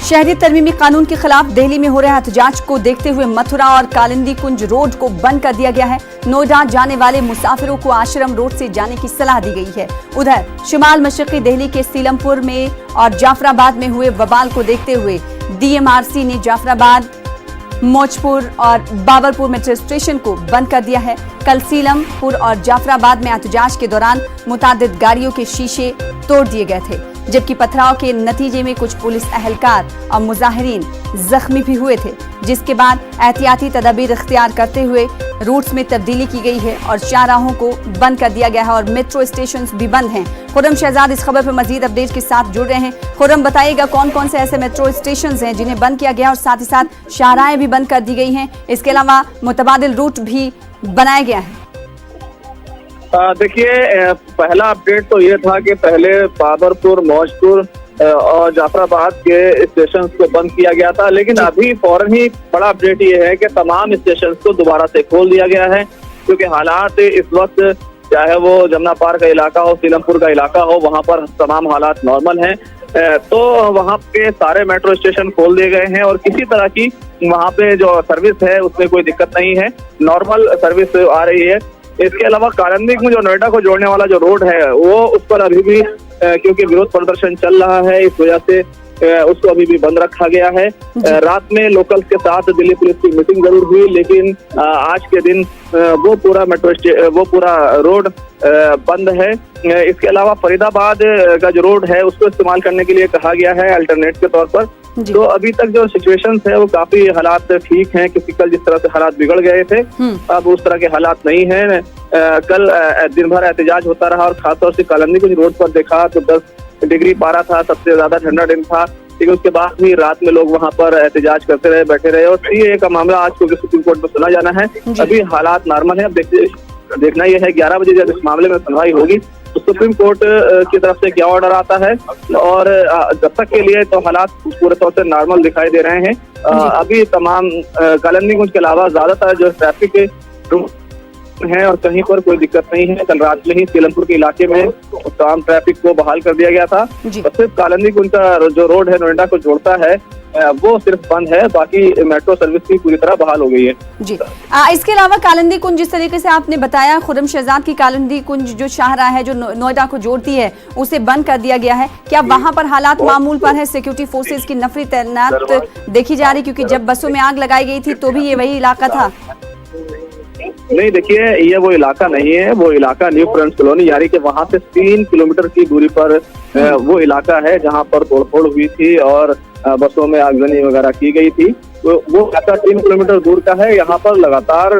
शहरियत तरमीमी कानून के खिलाफ दिल्ली में हो रहे एहतजाज को देखते हुए मथुरा और कालिंदी कुंज रोड को बंद कर दिया गया है। नोएडा जाने वाले मुसाफिरों को आश्रम रोड से जाने की सलाह दी गई है। उधर शुमाल मशरकी दिल्ली के सीलमपुर में और जाफराबाद में हुए वबाल को देखते हुए डीएमआरसी ने जाफराबाद, मौजपुर और बाबरपुर मेट्रो स्टेशन को बंद कर दिया है। कल सीलमपुर और जाफराबाद में एहतजाज के दौरान मुतादिद गाड़ियों के शीशे तोड़ दिए गए थे, जबकि पथराव के नतीजे में कुछ पुलिस एहलकार और मुजाहिरीन जख्मी भी हुए थे, जिसके बाद एहतियाती तदबीर इख्तियार करते हुए रूट्स में तब्दीली की गई है और शाहराहों को बंद कर दिया गया है और मेट्रो स्टेशंस भी बंद हैं। खुर्रम शहजाद इस खबर पर मजीद अपडेट के साथ जुड़ रहे हैं। खुर्रम, बताइएगा कौन कौन से ऐसे मेट्रो स्टेशंस हैं जिन्हें बंद किया गया और साथ ही साथ शाहराहें भी बंद कर दी गई हैं, इसके अलावा मुतबादिल रूट भी बनाया गया है। देखिए, पहला अपडेट तो ये था कि पहले बाबरपुर, मौजपुर और जाफराबाद के स्टेशन को बंद किया गया था, लेकिन अभी फौरन ही बड़ा अपडेट ये है कि तमाम स्टेशन को दोबारा से खोल दिया गया है, क्योंकि हालात इस वक्त चाहे वो जमुना पार का इलाका हो, सीलमपुर का इलाका हो, वहाँ पर तमाम हालात नॉर्मल हैं। तो वहाँ के सारे मेट्रो स्टेशन खोल दिए गए हैं और किसी तरह की वहाँ पे जो सर्विस है उसमें कोई दिक्कत नहीं है, नॉर्मल सर्विस आ रही है। इसके अलावा कालिंदी में जो नोएडा को जोड़ने वाला जो रोड है वो उस पर अभी भी क्योंकि विरोध प्रदर्शन चल रहा है, इस वजह से उसको अभी भी बंद रखा गया है। रात में लोकल्स के साथ दिल्ली पुलिस की मीटिंग जरूर हुई, लेकिन आज के दिन वो पूरा रोड बंद है। इसके अलावा फरीदाबाद का जो रोड है उसको इस्तेमाल करने के लिए कहा गया है अल्टरनेट के तौर पर। तो अभी तक जो सिचुएशन है वो काफी हालात ठीक हैं, क्योंकि कल जिस तरह से हालात बिगड़ गए थे अब उस तरह के हालात नहीं हैं। कल दिन भर एहतजाज होता रहा और खासतौर से कालिंदी कुंज रोड पर देखा तो 10 डिग्री पारा था, सबसे ज्यादा ठंडा दिन था, लेकिन उसके बाद भी रात में लोग वहां पर एहतजाज करते रहे, बैठे रहे। और सीए का मामला आज क्योंकि सुप्रीम कोर्ट में सुना जाना है, अभी हालात नॉर्मल है। अब देखना यह है 11 बजे जब इस मामले में सुनवाई होगी तो सुप्रीम कोर्ट की तरफ से क्या ऑर्डर आता है, और जब तक के लिए तो हालात पूरे तौर से नॉर्मल दिखाई दे रहे हैं। अभी तमाम कालिंदी कुंज के अलावा ज्यादातर जो ट्रैफिक है और कहीं पर कोई दिक्कत नहीं है। कल रात में ही सीलमपुर के इलाके में तमाम ट्रैफिक को बहाल कर दिया गया था, और सिर्फ कालिंदी कुंज का जो रोड है नोएडा को जोड़ता है वो सिर्फ बंद है, बाकी मेट्रो सर्विस भी पूरी तरह बहाल हो गई है जी। इसके अलावा कालिंदी कुंज जिस तरीके से आपने बताया, खुर्रम शहजाद की कालिंदी कुंज जो शाहराह है जो नोएडा को जोड़ती है उसे बंद कर दिया गया है, क्या वहां पर हालात मामूल पर है? सिक्योरिटी फोर्सेज की नफरी तैनात देखी जा रही, क्योंकि जब बसों में आग लगाई गई थी तो भी ये वही इलाका था। नहीं, देखिए, ये वो इलाका नहीं है, वो इलाका न्यू फ्रेंड्स कॉलोनी यानी कि वहाँ से 3 किलोमीटर की दूरी पर वो इलाका है जहाँ पर तोड़फोड़ हुई थी और बसों में आगजनी वगैरह की गई थी। तो वो इलाका 3 किलोमीटर दूर का है। यहाँ पर लगातार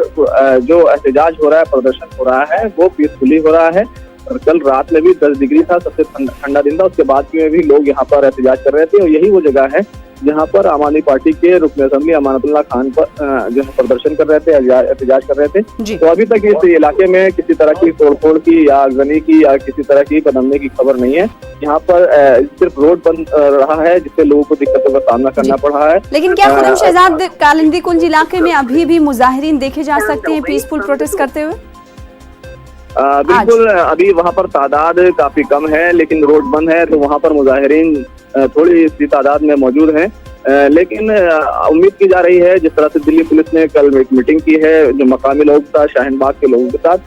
जो एहतजाज हो रहा है, प्रदर्शन हो रहा है, वो पीसफुली हो रहा है। और कल रात में भी 10 डिग्री था, सबसे ठंडा दिन था, उसके बाद में भी लोग यहाँ पर एहतजाज कर रहे थे। और यही वो जगह है जहाँ पर आम आदमी पार्टी के रुकन असेंबली अमानतुल्लाह खान पर जो है प्रदर्शन कर रहे थे, एहतजाज कर रहे थे। तो अभी तक इस इलाके में किसी तरह की तोड़फोड़ की या आगजनी की या किसी तरह की बदमनी की खबर नहीं है। यहाँ पर सिर्फ रोड बंद रहा है, जिससे लोगों को दिक्कतों का सामना करना पड़ रहा है। लेकिन क्या खुर्रम शहजाद कालिंदी कुंज इलाके में अभी भी मुजाहिरीन देखे जा सकते हैं पीसफुल प्रोटेस्ट करते हुए? बिल्कुल, अभी वहाँ पर तादाद काफी कम है, लेकिन रोड बंद है तो वहाँ पर मुजाहिरीन थोड़ी सी तादाद में मौजूद हैं। लेकिन उम्मीद की जा रही है, जिस तरह से दिल्ली पुलिस ने कल एक मीटिंग की है जो मकामी लोग था, शाहीन बाग के लोगों के साथ,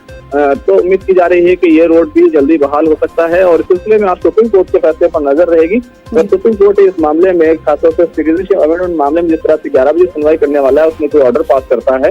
तो उम्मीद की जा रही है कि ये रोड भी जल्दी बहाल हो सकता है। और इस सिलसिले में आज सुप्रीम कोर्ट के फैसले पर नजर रहेगी। तो सुप्रीम कोर्ट इस मामले में खासतौर से सिटीजनशिप अमेंडमेंट मामले में जिस तरह से 11 बजे सुनवाई करने वाला है, उसमें कोई ऑर्डर पास करता है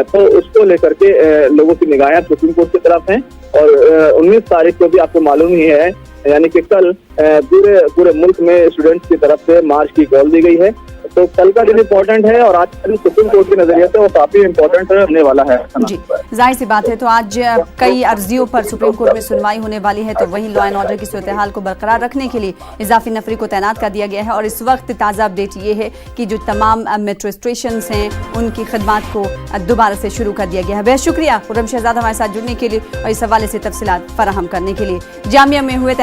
तो उसको लेकर के लोगों की निगाहें सुप्रीम कोर्ट की तरफ हैं। और 19 तारीख को भी आपको मालूम ही है, यानी कि कल पूरे मुल्क में स्टूडेंट्स की तरफ से मार्च की कॉल दी गई है। तो कल का दिन इम्पोर्टेंट है और आज का दिन सुप्रीम कोर्ट के नजरिए से वो काफी इम्पोर्टेंट रहने वाला है जी। जाहिर सी बात है, तो आज कई अर्जियों पर सुप्रीम कोर्ट में सुनवाई होने वाली है, तो वहीं लॉ एंड ऑर्डर की सूरत-ए-हाल को बरकरार रखने के लिए इजाफी नफरी को तैनात कर दिया गया है। और इस वक्त ताज़ा अपडेट ये है कि जो तमाम मेट्रो स्टेशन हैं उनकी खदमात को दोबारा से शुरू कर दिया गया है। बेहद शुक्रिया खुर्रम शहजाद हमारे साथ जुड़ने के लिए और इस हवाले से तफसीलात फराहम करने के लिए। जामिया में हुए